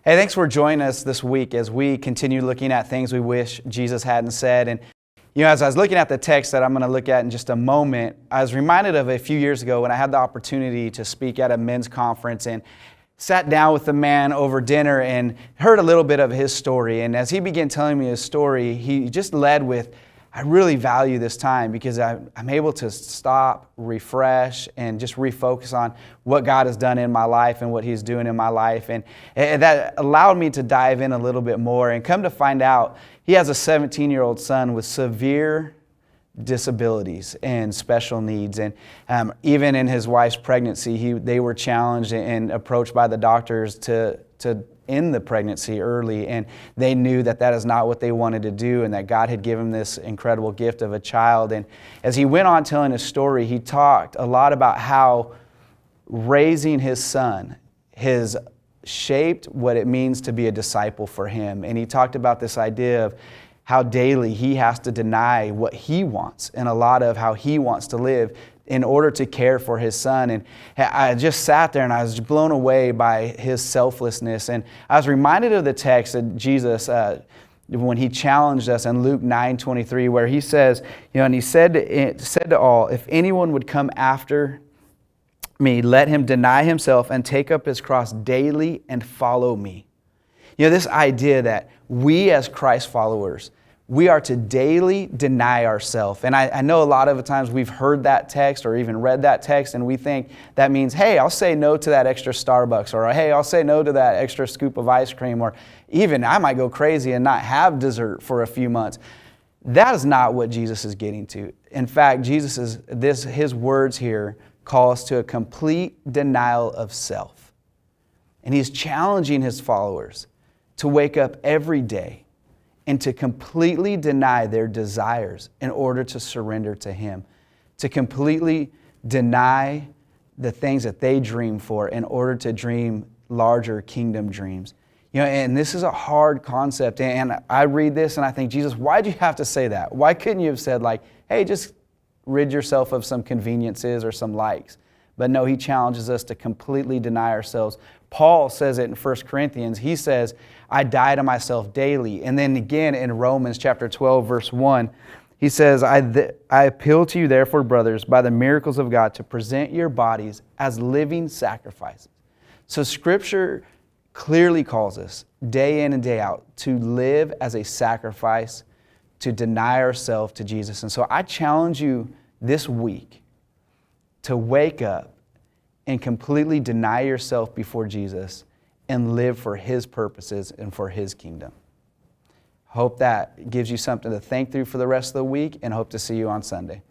Hey, thanks for joining us this week as we continue looking at things we wish Jesus hadn't said. And as I was looking at the text that I'm going to look at in just a moment, I was reminded of a few years ago when I had the opportunity to speak at a men's conference and sat down with a man over dinner and heard a little bit of his story. And as he began telling me his story, he just led with, I really value this time because I'm able to stop, refresh, and just refocus on what God has done in my life and what He's doing in my life. And that allowed me to dive in a little bit more and come to find out he has a 17-year-old son with severe disabilities and special needs. And even in his wife's pregnancy, they were challenged and approached by the doctors to end the pregnancy early, and they knew that that is not what they wanted to do and that God had given this incredible gift of a child. And as he went on telling his story, he talked a lot about how raising his son has shaped what it means to be a disciple for him. And he talked about this idea of how daily he has to deny what he wants and a lot of how he wants to live in order to care for his son. And I just sat there and I was blown away by his selflessness. And I was reminded of the text that Jesus, when He challenged us in Luke 9:23, where He says, and He said to all, if anyone would come after me, let him deny himself and take up his cross daily and follow me. This idea that we as Christ followers, we are to daily deny ourselves. And I know a lot of the times we've heard that text or even read that text and we think that means, hey, I'll say no to that extra Starbucks, or hey, I'll say no to that extra scoop of ice cream, or even I might go crazy and not have dessert for a few months. That is not what Jesus is getting to. In fact, His words here call us to a complete denial of self. And He's challenging His followers to wake up every day and to completely deny their desires in order to surrender to Him, to completely deny the things that they dream for in order to dream larger kingdom dreams. And this is a hard concept. And I read this and I think, Jesus, why'd you have to say that? Why couldn't you have said hey, just rid yourself of some conveniences or some likes? But no, He challenges us to completely deny ourselves. Paul says it in 1 Corinthians. He says, I die to myself daily. And then again in Romans chapter 12, verse 1, he says, I appeal to you therefore, brothers, by the miracles of God, to present your bodies as living sacrifices. So Scripture clearly calls us day in and day out to live as a sacrifice, to deny ourselves to Jesus. And so I challenge you this week to wake up and completely deny yourself before Jesus and live for His purposes and for His kingdom. Hope that gives you something to think through for the rest of the week, and hope to see you on Sunday.